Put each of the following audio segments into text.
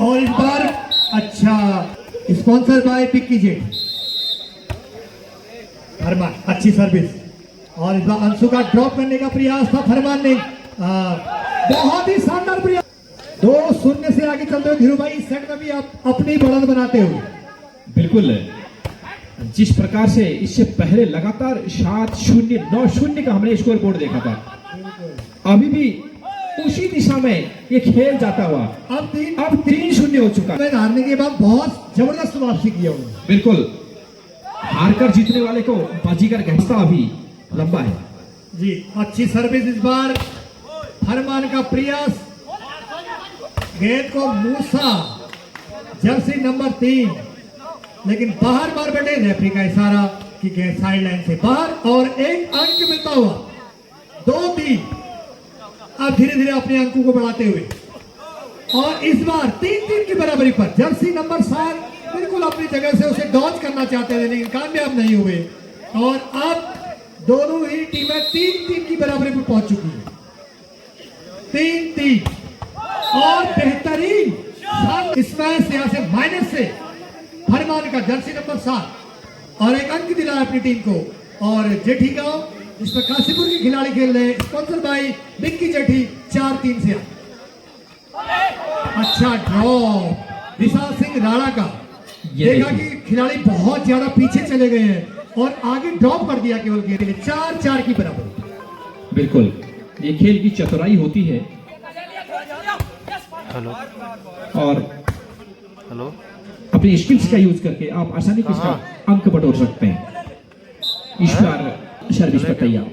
और इस बार अच्छा स्पॉन्सर बाय पिक्की जेट फरमान, अच्छी सर्विस। और इस बार अंशु का ड्रॉप करने का प्रयास था, फरमान ने बहुत ही शानदार प्रयास। 2-0 से आगे चलते हुए धीरू भाई इस सेट में भी आप अपनी बढ़त बनाते हुए। बिल्कुल, जिस प्रकार से इससे पहले लगातार 7-0 9-0 का हमने स्कोर बोर्ड देखा था, अभी भी उसी दिशा में ये खेल जाता हुआ अब 3-0 हो चुका है। हारने के बाद बहुत जबरदस्त वापसी किया उन्होंने। बिल्कुल, हारकर जीतने वाले को बाजीगर कहता अभी लंबा है जी। अच्छी सर्विस इस बार, फरमान का प्रयास, गेंद को मूसा, जर्सी नंबर 3, लेकिन बाहर मार बैठे। रेफरी का इशारा कि गेंद साइड लाइन से बाहर और एक अंक मिलता हुआ 2-3। अब धीरे धीरे अपने अंकों को बढ़ाते हुए और इस बार 3-3 की बराबरी पर जर्सी नंबर 7 बिल्कुल अपनी जगह से उसे डॉच करना चाहते थे लेकिन कामयाब नहीं हुए। और अब दोनों ही टीमें 3-3 की बराबरी पर पहुंच चुकी है। 3-3 और बेहतरीन स्मैश यहां से माइनस से फरमान का जर्सी नंबर 7 और एक अंक दिला अपनी टीम को। और जेठी गांव जिसमें काशीपुर के खिलाड़ी खेल रहे हैं, स्पॉन्सर बाय बिक्की जेठी 4-3 से। अच्छा ड्रॉप विशाल सिंह राणा का, देखा कि खिलाड़ी बहुत ज्यादा पीछे चले गए हैं और आगे ड्रॉप कर दिया केवल के लिए 4-4 की बराबर। बिल्कुल, ये खेल की चतुराई होती है। हेलो और हेलो अपनी स्किल्स का यूज करके आप आसानी से इसका अंक बटोर सकते हैं। इस बार सर्विस पर तैयार,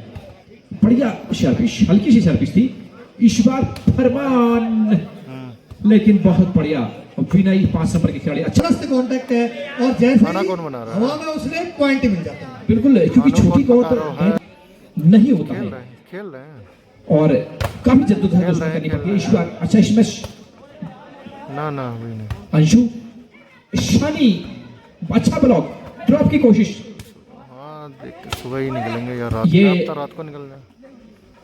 बढ़िया सर्विस, हल्की सी सर्विस थी इस बार फरमान, लेकिन बहुत बढ़िया विनय 5 नंबर के खिलाड़ी। अच्छा कांटेक्ट है और जैसे कौन बना रहा है? हवा में उसने एक पॉइंट मिल जाता है। बिल्कुल, क्योंकि छोटी कोर्ट नहीं होता है खेल रहे हैं और काफी जद्दोजहद करनी पड़ती है। इस बार अच्छा इसमें ना अभी नहीं। अंशु शानी, अच्छा ब्लॉक, ड्रॉप की कोशिश। हाँ देख के सुबह ही निकलेंगे यार, रात को निकल जाए।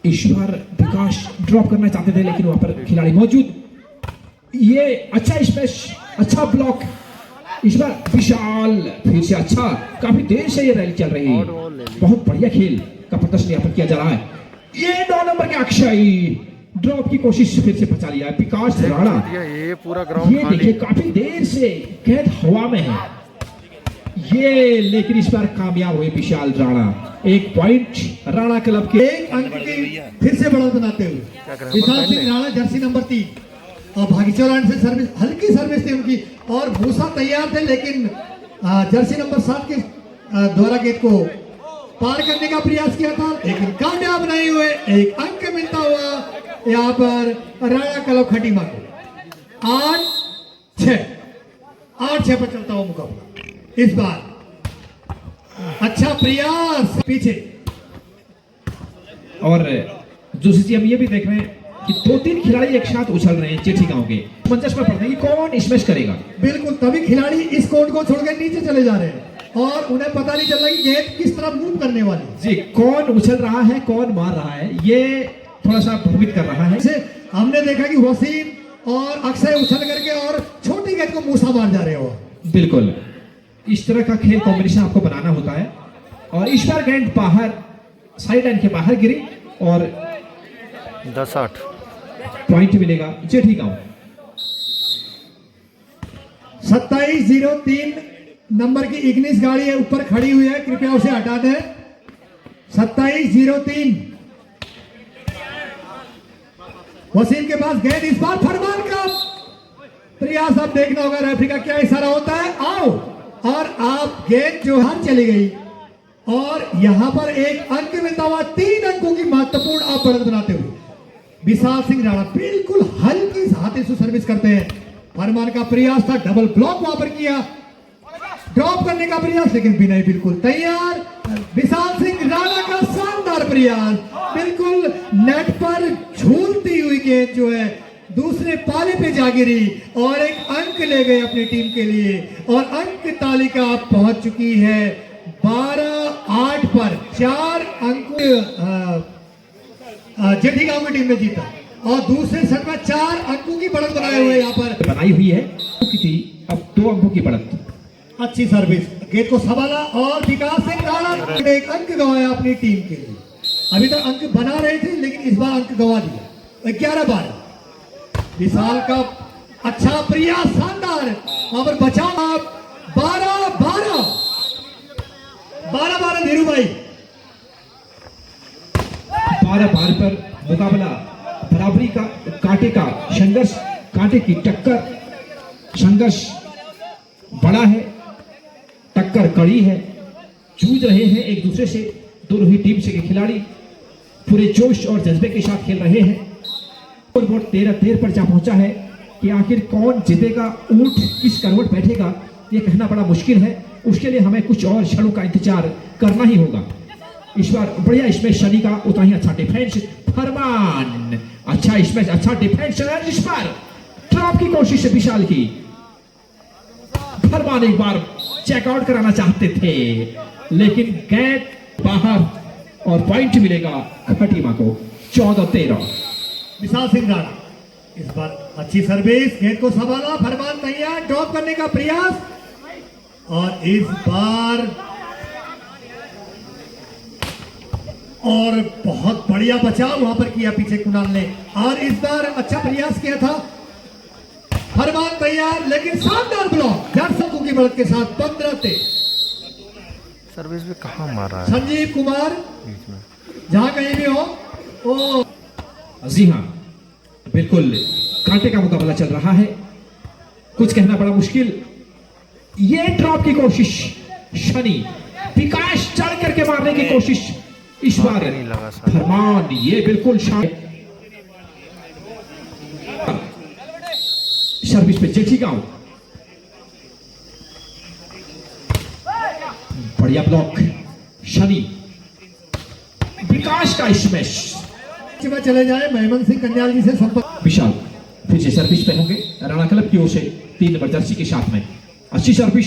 इस बार विकास ड्रॉप करना चाहते थे लेकिन वहां पर खिलाड़ी मौजूद। ये अच्छा स्पेस, अच्छा ब्लॉक। इस बार विशाल फिर से अच्छा, काफी देर से ये रैली चल रही है, बहुत बढ़िया खेल का प्रदर्शन यहाँ पर किया जा रहा है। ये 9 नंबर के अक्षय ड्रॉप की कोशिश फिर से बचा लिया विकास राणा। ये पूरा ग्राउंड ये देखिए काफी देर से गेंद हवा में है ये, लेकिन इस बार कामयाब हुए विशाल राणा। 1 पॉइंट राणा क्लब के, 1 अंक की फिर से बढ़त बनाते हुए विशाल सिंह राणा जर्सी नंबर 3। और भागीचौर से सर्विस, हल्की सर्विस थी उनकी और मूसा तैयार थे लेकिन जर्सी नंबर 7 के द्वारा गेंद को पार करने का प्रयास किया था लेकिन कामयाब नहीं हुए। 1 अंक मिलता हुआ यहाँ पर राणा क्लब खटीमा को। 8-6 पर चलता हुआ मुकाबला। इस बार अच्छा प्रयास पीछे। और दूसरी चीज हम ये भी देख रहे हैं कि 2-3 खिलाड़ी एक साथ उछल रहे हैं जेठी गांव के, मंचस पर पड़ते हैं कि कौन स्मैश करेगा। बिल्कुल, तभी खिलाड़ी इस कोर्ट को छोड़कर नीचे चले जा रहे हैं और उन्हें पता नहीं चल रहा कि गेंद किस तरफ मूव करने वाली जी, कौन उछल रहा है कौन मार रहा है, ये थोड़ा सा भ्रमित कर रहा है। हमने देखा कि वसीम और अक्षय उछल करके और छोटी गेंद को मूसा मार जा रहे हो। बिल्कुल, इस तरह का खेल कॉम्बिनेशन आपको बनाना होता है। और इस बार गेंद बाहर, साइड लाइन के बाहर गिरी और 10-8 पॉइंट मिलेगा जेठी गांव। 27-03 नंबर की इग्निस गाड़ी है, ऊपर खड़ी हुई है, कृपया उसे हटा दें। 27-03 वसीम के पास गेंद, इस बार फरमान का प्रयास। अब देखना होगा रेफरी का क्या इशारा होता है। आओ, और आप गेंद जो हाथ चली गई और यहां पर 1 अंक मिलता हुआ 3 अंकों की महत्वपूर्ण आप बढ़त बनाते हुए विशाल सिंह राणा बिल्कुल हल्की हाथों से सर्विस करते हैं। फरमान का प्रयास था, डबल ब्लॉक वहां पर किया, ड्रॉप करने का प्रयास लेकिन विनय बिल्कुल तैयार। विशाल सिंह राणा का शानदार प्रयास, बिल्कुल नेट पर झूलती हुई गेंद जो है दूसरे पाले पे जा गिरी और 1 अंक ले गए अपनी टीम के लिए। और अंक तालिका पहुंच चुकी है 12-8 पर। 4 अंक जेठी गांव की टीम ने जीता और दूसरे सेट में 4 अंकों की बढ़त बनाए हुए यहाँ पर बनाई हुई है की थी, अब 2 अंकों की बढ़त। अच्छी सर्विस, गेंद को संभाला और विकास सिंह राणा ने एक अंक गंवाया अपनी टीम के लिए। अभी तक अंक बना रहे थे लेकिन इस बार अंक गंवा दिया। 11-12 विशाल का अच्छा प्रयास, शानदार वहां पर बचाव। 12-12 धीरू भाई। 12 पर मुकाबला, बराबरी का, कांटे का संघर्ष, कांटे की टक्कर, संघर्ष बड़ा है, टक्कर कड़ी है, जूझ रहे हैं एक दूसरे से दोनों ही टीम से के खिलाड़ी पूरे जोश और जज्बे के साथ खेल रहे हैं। और वोट 13-13 पर जा पहुंचा है कि आखिर कौन जीतेगा, ऊंट किस करवट बैठेगा, यह कहना बड़ा मुश्किल है। उसके लिए हमें कुछ और क्षणों का इंतजार करना ही होगा। इस बार बढ़िया स्मैश शनि का, उतना ही अच्छा डिफेंस फरमान, अच्छा स्मैश, अच्छा डिफेंस। इस बार ड्रॉप की कोशिश विशाल की, फरमान एक बार चेकआउट कराना चाहते थे लेकिन गेट बाहर और पॉइंट मिलेगा खटीमा को। 14-13 विशाल सिंह राणा इस बार अच्छी सर्विस, गेंद को संभाला, फरमान तैयार, ड्रॉप करने का प्रयास और इस बार और बहुत बढ़िया बचाव वहां पर किया पीछे कुणाल ने। और इस बार अच्छा प्रयास किया था, फरमान तैयार लेकिन शानदार ब्लॉक। दर्शकों की बढ़त के साथ 15-13। सर्विस भी कहाँ मारा है संजीव कुमार बीच में। जहां कहीं भी हो ओ। जी हाँ, बिल्कुल कांटे का मुकाबला चल रहा है, कुछ कहना बड़ा मुश्किल। ये ड्रॉप की कोशिश शनि, विकास चढ़ करके मारने की कोशिश, इस बार नहीं लगा सर। फरमान, ये बिल्कुल सर्विस पे जेठी गांव, बढ़िया ब्लॉक शनि, विकास का स्मैश। में चले जाए मेहमान सिंह कन्याल जी से संपर्क। विशाल फिर से सर्विस पे होंगे राणा क्लब की ओर से 3 नंबर जर्सी के साथ में। अच्छी सर्विस,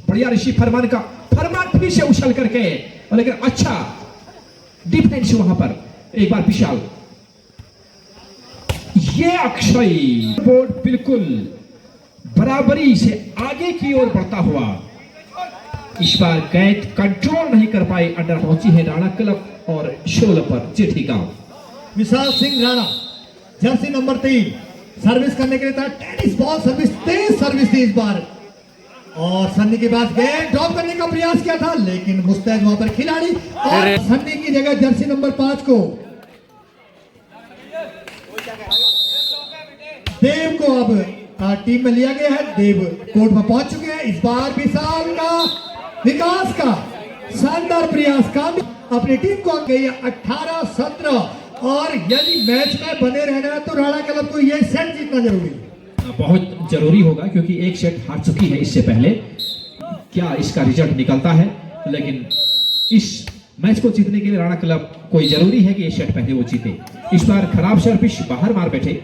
बढ़िया ऋषि फरमान का, फरमान फिर से उछल करके, लेकिन अच्छा डिफेंस वहां पर। एक बार विशाल, ये अक्षय बोर्ड बिल्कुल बराबरी से आगे की ओर बढ़ता हुआ। इस बार गेंद कंट्रोल नहीं कर पाए, अंडर पहुंची है राणा क्लब और 16 पर जेठी गांव। Vishal Singh Rana jersey number 3 service करने के लिए था। टेनिस बॉल सर्विस, तेज सर्विस थी इस बार। और सन्नी के पास गेंद ड्रॉप करने का प्रयास किया था लेकिन मुस्तैद वहां पर खिलाड़ी, और सन्नी की जगह जर्सी नंबर 5 को देव को अब टीम में लिया गया है। देव कोर्ट में पहुंच चुके हैं। इस बार विशाल का, विकास का शानदार प्रयास, काम अपनी टीम को गई 18-17। और यदि मैच में बने रहना है तो राणा क्लब को यह सेट जीतना जरूरी है, बहुत जरूरी होगा क्योंकि एक सेट हार चुकी है इससे पहले। क्या इसका रिजल्ट निकलता है, लेकिन इस मैच को जीतने के लिए राणा क्लब को जरूरी है कि ये सेट पहले वो जीते। इस बार खराब सर्विस बाहर मार बैठे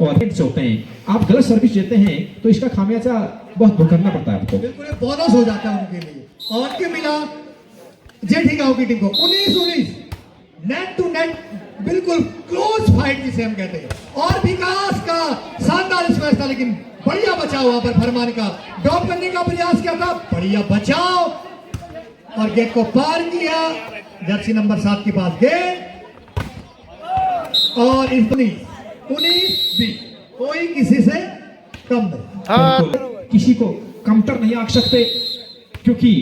और होते हैं, आप गलत सर्विस देते हैं तो इसका खामियाजा बहुत भुगतना पड़ता है आपको। बिल्कुल बोनस हो जाता है उनके लिए। और के मिला जेठी गांव की टीम को 19-19, नेट टू नेट, बिल्कुल क्लोज फाइट जिसे हम कहते हैं। और विकास का शानदार स्मैश था लेकिन बढ़िया बचाव वहां पर फरमान का, ड्रॉप करने का प्रयास किया था, बढ़िया बचाव और गेट को पार किया। जर्सी नंबर 7 के पास गेट और 19-20, कोई किसी से कम नहीं, किसी को कमतर नहीं आंक सकते क्योंकि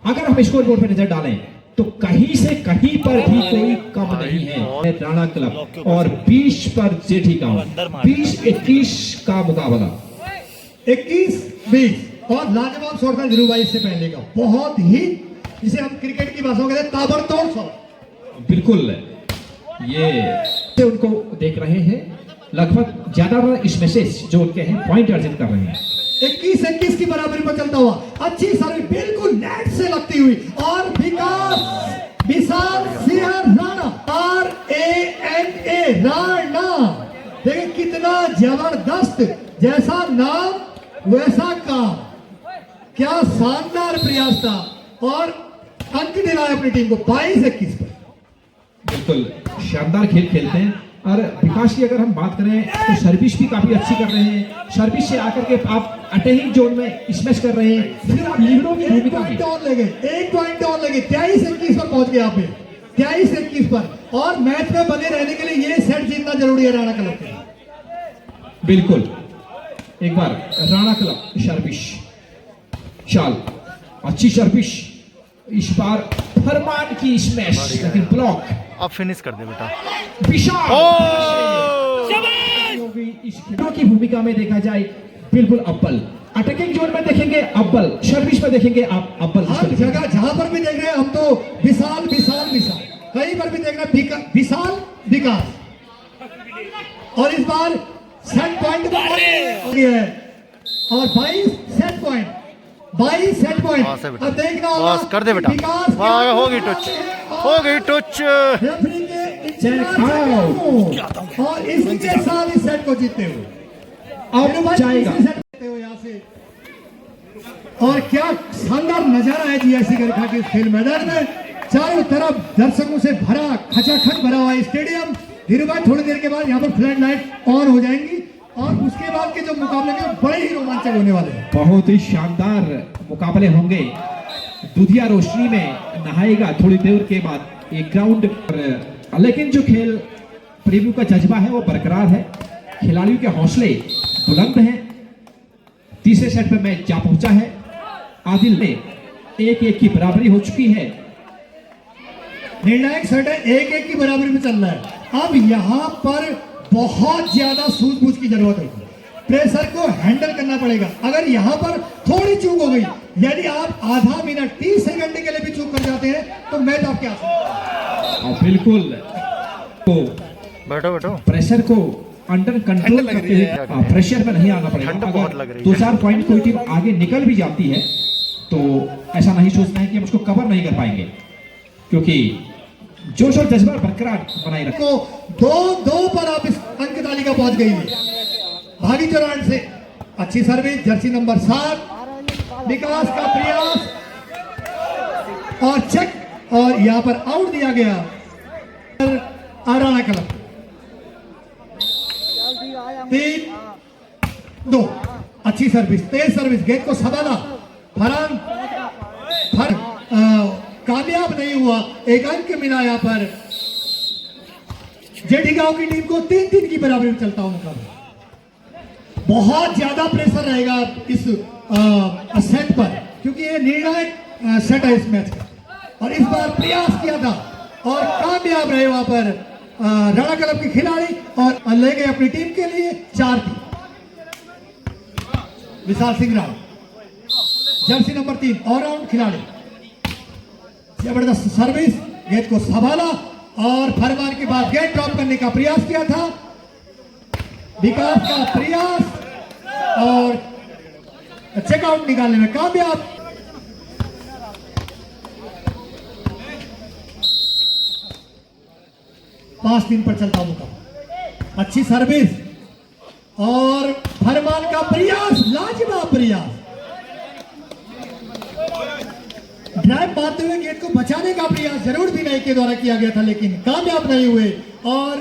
अगर हम स्कोर बोर्ड पर नजर डालें तो कहीं से कहीं पर भी कोई कम नहीं है। राणा क्लब और 20 पर जेठी गांव, 20-21 का मुकाबला। 21-20 और लाजवाब शॉट था ध्रुव भाई इससे पहले का, बहुत ही जिसे हम क्रिकेट की भाषा में कहते हैं ताबड़तोड़ शॉट। बिल्कुल, ये उनको देख रहे हैं, लगभग ज्यादा इस मैसेज जो उनके हैं पॉइंट अर्जित कर रहे हैं। 21-21 की बराबरी पर चलता हुआ अच्छी सर्विस, बिल्कुल नेट से लगती हुई, और विकास विशाल सिंह राणा, RANA राणा। देखिए कितना जबरदस्त, जैसा नाम वैसा काम, क्या शानदार प्रयास था और अंक दिलाया अपनी टीम को 22-21 पर। बिल्कुल शानदार खेल खेलते हैं, और विकास की अगर हम बात करें तो सर्विस भी काफी अच्छी कर रहे हैं। सर्विस से आकर के आप अटैकिंग जोन में स्मैश कर रहे हैं, फिर आप लिबरो की भूमिका में 1 पॉइंट ऑन लगे 23-21 पर पहुंच गए आप 23-21 पर। और मैच में बने रहने के लिए ये सेट जीतना जरूरी है राणा क्लब के। बिल्कुल एक बार राणा क्लब सर्विस शाल अच्छी सर्विस, इस बार फरमान की स्मैश लेकिन ब्लॉक। अब फिनिश कर दे बेटा। विशाल इस खिलाड़ी की भूमिका में देखा जाए बिल्कुल अव्वल, अटैकिंग जोन में देखेंगे अव्वल, सर्विस में देखेंगे आप अव्वल। हर जगह जहां पर भी देख रहे हैं हम तो विशाल विशाल विशाल, कहीं पर भी देख रहे हैं विशाल विकास। और इस बार सेट पॉइंट हो गया है और 22 सेट पॉइंट। अब देखना होगा बस कर दे बेटा। विकास वाह, हो गई टच, हो गई टच। रेफरी के और इसके साथ इस सेट को जीतते हुए अब जाएगा यहाँ से। और क्या शानदार नजारा है जीआईसी गरखा के खेल मैदान में, चारों तरफ दर्शकों से भरा खचाखच भरा हुआ स्टेडियम। धीरू भाई थोड़ी देर के बाद यहाँ पर फ्लड लाइट ऑन हो जाएंगी और उसके बाद के जो मुकाबले हैं बड़े ही रोमांचक होने वाले हैं। बहुत ही शानदार मुकाबले होंगे। दुधिया रोशनी में नहाएगा थोड़ी देर के बाद एक ग्राउंड, लेकिन जो खेल प्रीव्यू का जज्बा है वो बरकरार है, खिलाड़ियों के हौसले बुलंद हैं। तीसरे सेट पे मैच जा पहुंचा है, आदिल में 1-1 की बराबरी हो चुकी है। निर्णायक सेट है, 1-1 की बराबरी में चल रहा है। अब यहाँ पर बहुत ज्यादा सूझबूझ की जरूरत है, प्रेशर को हैंडल करना पड़ेगा। अगर यहाँ पर थोड़ी चूक हो गई, यानी आप आधा मिनट 30 सेकंड के लिए भी चूक कर जाते हैं तो मैच आपके हाथ। बिल्कुल तो बैठो बैठो, प्रेशर को अंडर कंट्रोल करते हुए प्रेशर में नहीं आना पड़ेगा। अगर 2-4 पॉइंट कोई टीम आगे निकल भी जाती है तो ऐसा नहीं सोचना है कि हम उसको कवर नहीं कर पाएंगे, क्योंकि जोश और जज्बा बरकरार बनाए रखो। 2-2 पर आप इस अंक तालिका पहुंच गई है। भागी चौरान से अच्छी सर्विस, जर्सी नंबर 7 विकास का प्रयास और चेक, और यहां पर आउट दिया गया राणा क्लब। 3-2 अच्छी सर्विस, तेज सर्विस, गेंद को संभाला फरहान, कामयाब नहीं हुआ। एक अंक मिला यहाँ पर जेठी गांव की टीम को 3-3 की बराबरी में चलता हुआ मुकाबला। बहुत ज्यादा प्रेशर रहेगा इस सेट पर, क्योंकि ये निर्णायक सेट है इस मैच का। और इस बार प्रयास किया था और कामयाब रहे वहां पर राणा क्लब के खिलाड़ी और ले गए अपनी टीम के लिए 4 की। Vishal Singh Rao, jersey number 3 allround खिलाड़ी, जबरदस्त सर्विस, गेंद को संभाला और फरमान के बाद गेंद ड्रॉप करने का प्रयास किया था। विकास का प्रयास और चेकआउट निकालने में कामयाब। पांच 3 पर चलता मुकाबला, अच्छी सर्विस और फरमान का प्रयास, लाजवाब प्रयास, ड्राइव मारते हुए गेंद को बचाने का प्रयास जरूर भी नहीं के द्वारा किया गया था, लेकिन कामयाब नहीं हुए और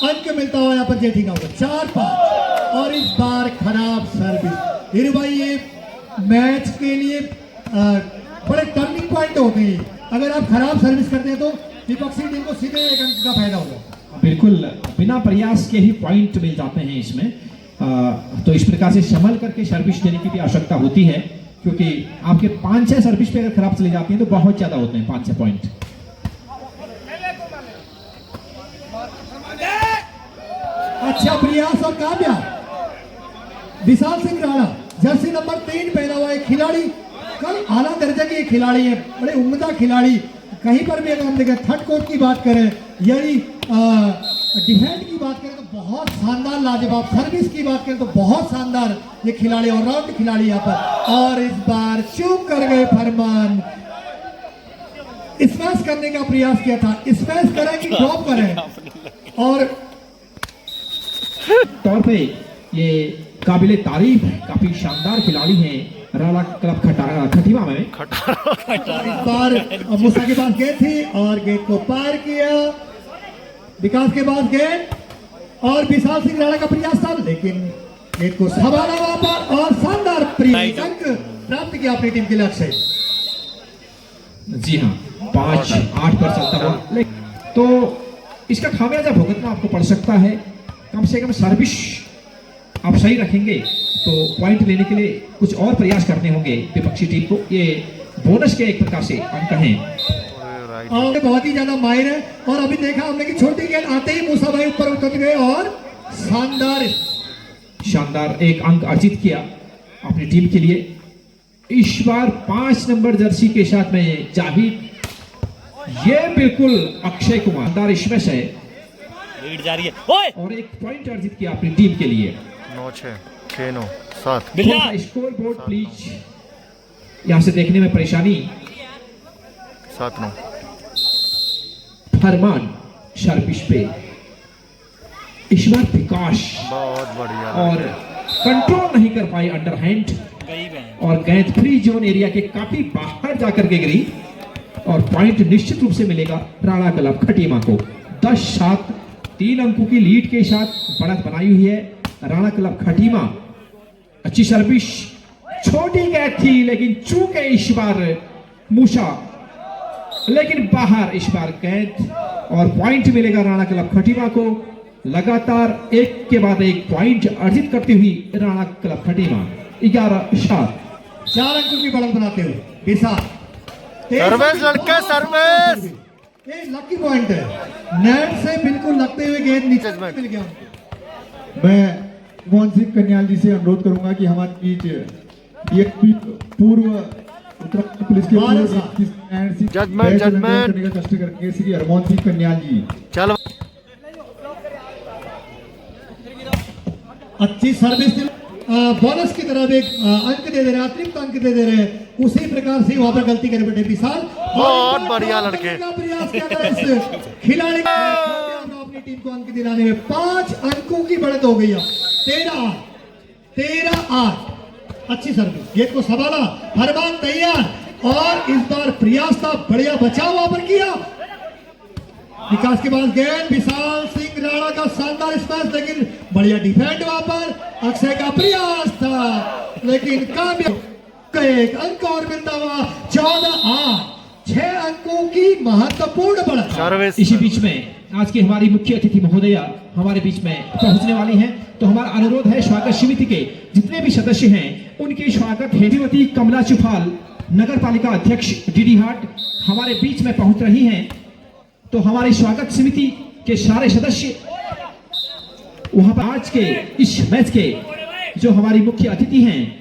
अंक मिलता हुआ यहाँ पर जेठी गांव को 4-5। और इस बार खराब सर्विस। धीरू भाई, ये मैच के लिए बड़े टर्निंग पॉइंट होते हैं। अगर आप खराब सर्विस करते हैं तो विपक्षी टीम को सीधे 1 अंक का फायदा होगा। बिल्कुल, बिना प्रयास के ही पॉइंट मिल जाते हैं इसमें। तो इस प्रकार से संभल करके सर्विस देने की भी आवश्यकता होती है, क्योंकि आपके 5-6 सर्विस पे अगर खराब चली जाती है तो बहुत ज्यादा होते हैं 5-6 पॉइंट। अच्छा प्रयास और कामयाब। विशाल सिंह राणा, जर्सी नंबर 3 पहना हुआ एक खिलाड़ी, कल आला दर्जे के खिलाड़ी है, बड़े उम्दा खिलाड़ी। कहीं पर भी अगर हम देखें, थर्ड कोर्ट की बात करें यानी डिफेंड की बात करें तो बहुत शानदार, लाजवाब सर्विस की बात करें तो बहुत शानदार ये खिलाड़ी, ऑलराउंड खिलाड़ी यहाँ पर। और इस बार चूक कर गए फरमान, स्मैश करने का प्रयास किया था, स्मैश करें कि ड्रॉप करें। और तौर पे ये काबिले तारीफ काफी शानदार खिलाड़ी हैं राणा क्लब खटीमा में। इस बार मूसा के पास गेंद थी और गेंद को पार किया विकास के बाद गेंद और विशाल सिंह राणा का प्रयास था, लेकिन गेंद को संभाला वहां पर और शानदार अंक प्राप्त किया अपनी टीम के लक्ष्य। जी हाँ, 5-8 पर चलता हुआ, तो इसका खामियाजा भुगतना आपको पड़ सकता है। कम से कम सर्विस आप सही रखेंगे तो पॉइंट लेने के लिए कुछ और प्रयास करने होंगे विपक्षी टीम को। ये बोनस के एक प्रकार से अंक हैं और बहुत ही ज्यादा माहिर है। और अभी देखा हमने कि छोटी गेंद आते ही मूसा भाई ऊपर उतर गए और शानदार एक अंक अर्जित किया अपनी टीम के लिए। इस बार 5 नंबर जर्सी के साथ में जाहिद, ये बिल्कुल अक्षय कुमार शानदार स्मैश है लीड जा रही है। ओए! और एक पॉइंट अर्जित किया अपनी टीम के लिए। 9-6, 6-9, 7। स्कोर बोर्ड प्लीज, यहां से देखने में परेशानी। 7-9। फरमान सर्विस पे इस बार विकास बहुत बढ़िया। और कंट्रोल नहीं कर पाई अंडरहैंड और गेंद फ्री जोन एरिया के काफी बाहर जाकर के गिरी और पॉइंट निश्चित रूप से मिलेगा राणा क्लब खटीमा को। 10-7 3 अंकों की लीड के साथ बढ़त बनाई हुई है राणा क्लब खटीमा। अच्छी सर्विस, छोटी गेंद थी लेकिन चूके इस बार मूसा, लेकिन बाहर इस बार गेंद और पॉइंट मिलेगा राणा क्लब खटीमा को। लगातार एक के बाद एक पॉइंट अर्जित करती हुई राणा क्लब खटीमा 11-7 4 अंकों की बढ़त बनाते हुए विशाल सर्विस लड़के, सर्विस। ये लकी पॉइंट है, नेट से बिल्कुल लगते हुए गेंद नीचे मिल गया। मैं मोहन सिंह कन्याल जी से अनुरोध करूंगा कि हमारी डीएसपी पूर्व उत्तराखंड पुलिस के जजमेंट करने का कष्ट करके श्री हरमोहन सिंह कन्याल जी। चल अच्छी सर्विस, बोनस की तरफ एक अंक दे दे रहे, अतिरिक्त अंक दे दे रहे। उसी प्रकार से वहां पर गलती करे बैठे विशाल। बहुत बढ़िया लड़के। प्रयास किया था इस खिलाड़ी अपनी टीम को अंक दिलाने में। 5 अंकों की बढ़त हो गई अब 13-8। अच्छी सर्विस, गेंद को संभाला, फरमान तैयार और इस बार प्रयास था, बढ़िया बचाव वहां पर किया। विकास के बाद गेंद विशाल सिंह राणा का शानदार स्मैश, लेकिन बढ़िया डिफेंड वहां पर। अक्षय का प्रयास था लेकिन कामयाब, एक अंक और मिलता हुआ 14-8। 6 अंकों की महत्वपूर्ण बढ़त। सर्विस। इसी बीच में आज की हमारी मुख्य अतिथि महोदया हमारे बीच में पहुंचने वाली हैं, तो हमारा अनुरोध है स्वागत समिति के जितने भी सदस्य हैं उनके स्वागत हेमवती कमला चुफाल नगर पालिका अध्यक्ष डीडी हाट हमारे बीच में पहुंच रही हैं। तो हमारी स्वागत समिति के सारे सदस्य वहां पर आज के इस मैच के जो हमारी मुख्य अतिथि हैं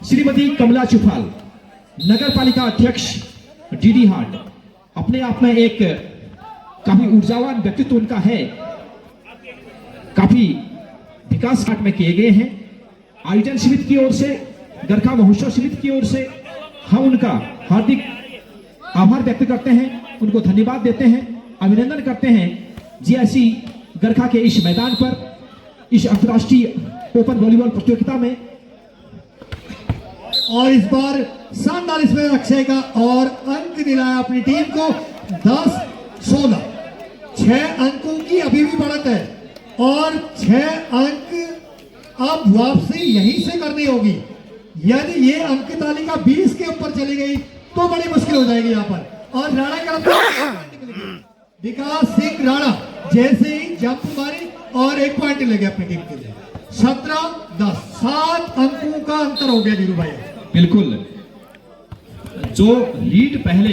श्रीमती कमला चुफाल नगर पालिका अध्यक्ष डीडी हाट, अपने आप में एक काफी ऊर्जावान व्यक्तित्व उनका है, काफी विकास घाट में किए गए हैं। आयोजन समिति की ओर से, गरखा महोत्सव समिति की ओर से हम उनका हार्दिक आभार व्यक्त करते हैं, उनको धन्यवाद देते हैं, अभिनंदन करते हैं जी ऐसी गरखा के इस मैदान पर इस अंतर्राष्ट्रीय ओपन वॉलीबॉल प्रतियोगिता में। और इस बार शानदार इसमें अक्षय का और अंक दिलाया अपनी टीम को 10-16। 6 अंकों की अभी भी बढ़त है और 6 अंक अब वापसी यहीं से करनी होगी। यदि ये अंक तालिका 20 के ऊपर चली गई तो बड़ी मुश्किल हो जाएगी यहाँ पर। और राणा का विकास सिंह राणा जैसे ही जंप मारी और 1 पॉइंट ले गए अपनी टीम के लिए। 17-10, 7 अंकों का अंतर हो गया नीरू भाई। बिल्कुल, जो लीड पहले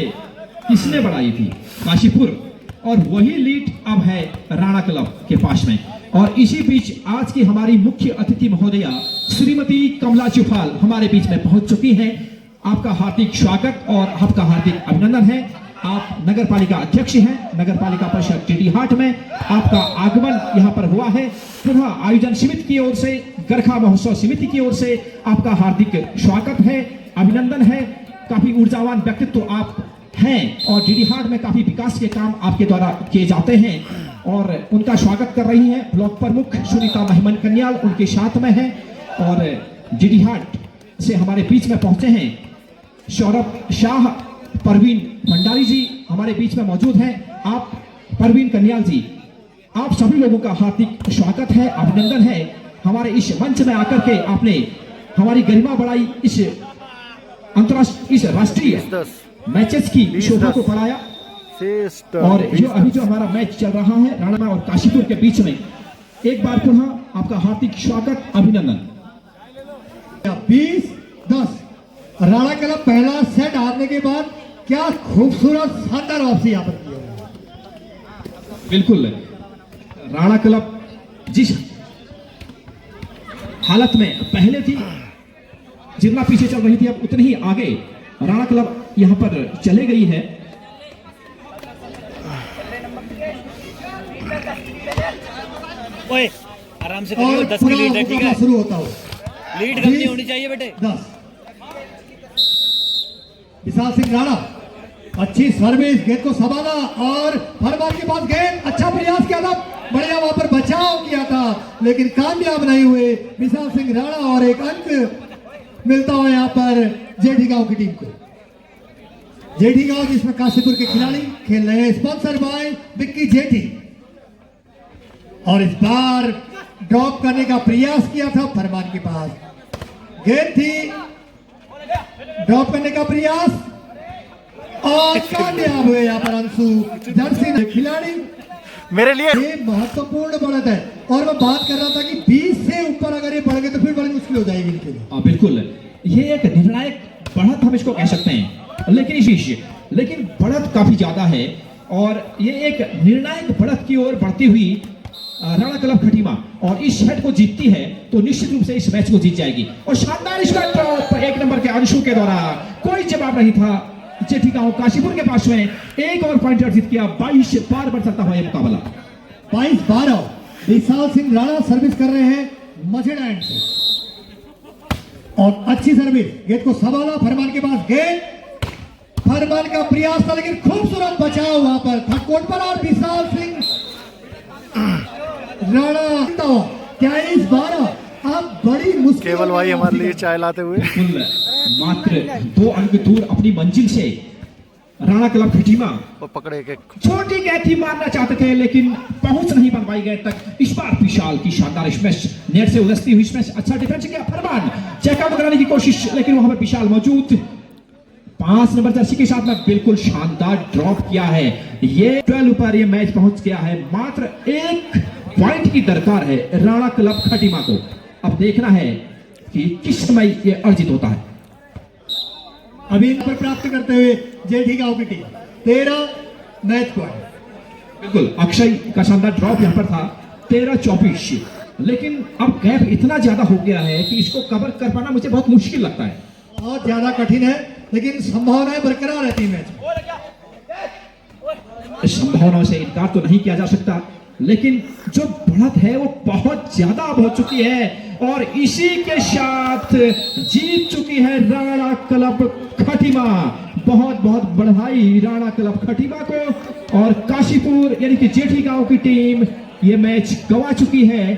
किसने बढ़ाई थी काशीपुर, और वही लीड अब है राणा क्लब के पास में। और इसी बीच आज की हमारी मुख्य अतिथि महोदया श्रीमती कमला चुफाल हमारे बीच में पहुंच चुकी हैं। आपका हार्दिक स्वागत और आपका हार्दिक अभिनंदन है। आप नगर पालिका अध्यक्ष हैं, नगर पालिका परिषद टीटी हाट में आपका आगमन यहाँ पर हुआ है। पुनः आयोजन समिति की ओर से, गरखा महोत्सव समिति की ओर से आपका हार्दिक स्वागत है, अभिनंदन है। काफी ऊर्जावान व्यक्तित्व आप हैं और डीडी हाट में काफी विकास के काम आपके द्वारा किए जाते हैं और उनका स्वागत कर रही हैं ब्लॉक प्रमुख सुनीता महिमन कन्याल, उनके साथ में है। और डीडी हाट से हमारे बीच में पहुंचे हैं सौरभ शाह, परवीन भंडारी जी हमारे बीच में मौजूद हैं। आप परवीन कन्याल जी आप सभी लोगों का हार्दिक स्वागत है, अभिनंदन है। हमारे इस मंच में आकर के आपने हमारी गरिमा बढ़ाई, इस अंतरराष्ट्रीय, इस राष्ट्रीय 10 मैचेस की शोभा को बढ़ाया। और जो हमारा मैच चल रहा है राणा और काशीपुर के बीच में, एक बार पुनः आपका हार्दिक स्वागत, अभिनंदन। 20-10 राणा क्लब पहला सेट हारने के बाद क्या खूबसूरत शानदार वापसी यहाँ पर की है। बिल्कुल, राणा क्लब जिस हालत में पहले थी, जितना पीछे चल रही थी, अब उतनी ही आगे राणा क्लब यहां पर चले गई है। ओए आराम से करिए, और 10 की लीड है, ठीक है। शुरू होता हो। लीड कम नहीं होनी चाहिए बेटे। 10 विशाल सिंह राणा, अच्छी सर्विस, गेंद को संभाला और फरमान के पास गेंद, अच्छा प्रयास किया था, बढ़िया वहां पर बचाव किया था, लेकिन कामयाब नहीं हुए विशाल सिंह राणा। और एक अंक मिलता हुआ यहाँ पर जेठी गांव की टीम को। जेठी गांव जिसमें काशीपुर के खिलाड़ी खेल रहे हैं, स्पॉन्सर बाय विक्की जेठी। और इस बार ड्रॉप करने का प्रयास किया था, फरमान के पास गेंद थी, ड्रॉप करने का प्रयास और कामयाब हुए यहाँ पर अंशु जर्सी खिलाड़ी। मेरे लिए ये महत्वपूर्ण बढ़त है और मैं बात कर रहा था कि 20 से ऊपर अगर ये बढ़ गए तो फिर बड़ी मुश्किल हो जाएगी इनके लिए। बिल्कुल, ये एक निर्णायक बढ़त हम इसको कह सकते हैं, लेकिन बढ़त काफी ज्यादा है और ये एक निर्णायक बढ़त की ओर बढ़ती हुई राणा क्लब खटीमा और इस सेट को जीतती है तो निश्चित रूप से इस मैच को जीत जाएगी। और शानदार इसका ड्रॉप एक नंबर के अंशु के द्वारा, कोई जवाब नहीं था जेठी गांव काशीपुर के पास में, एक और पॉइंट अर्जित किया। 22 पार बढ़ सकता है मुकाबला। 22-12 विशाल सिंह राणा सर्विस कर रहे हैं मजेड़ा एंड से और अच्छी सर्विस, गेंद को संभाला, फरमान के पास गेंद, फरमान का प्रयास था लेकिन खूबसूरत बचाव वहां पर था कोर्ट पर। और विशाल सिंह राणा 23-12 अब बड़ी मुश्किल, केवल भाई हमारे लिए चाय लाते हुए। बिल्कुल, मात्र 2 अंक दूर अपनी मंजिल से राणा क्लब खटीमा वो पकड़े के छोटी कैथी मारना चाहते थे लेकिन पहुंच नहीं बन पाई गेंद तक। इस बार विशाल की शानदार स्मैश, नेट से उलझती हुई स्मैश, अच्छा डिफेंस किया, फरमान चेकआउट कराने की कोशिश, लेकिन वहां पर विशाल मौजूद 5 नंबर जर्सी के साथ में बिल्कुल शानदार ड्रॉप किया है। ये 12 पर ये मैच पहुंच गया है। मात्र 1 पॉइंट की दरकार है राणा क्लब खटीमा को। अब देखना है कि किस समय ये अर्जित होता है। अभी इन पर प्राप्त करते हुए जेठी गांव की टीम 13 मैच पॉइंट। बिल्कुल, अक्षय का शानदार ड्रॉप यहां पर था 13-24, लेकिन अब गैप इतना ज्यादा हो गया है कि इसको कवर कर पाना मुझे बहुत मुश्किल लगता है। बहुत ज्यादा कठिन है लेकिन संभावनाएं बरकरार रहती है मैच में। संभावनाओं से इनकार तो नहीं किया जा सकता, लेकिन जो बढ़त है वो बहुत ज्यादा अब हो चुकी है और इसी के साथ जीत चुकी है राणा क्लब खटीमा। बहुत बहुत बधाई राणा क्लब खटीमा को। और काशीपुर यानी कि जेठी गांव की टीम ये मैच गंवा चुकी है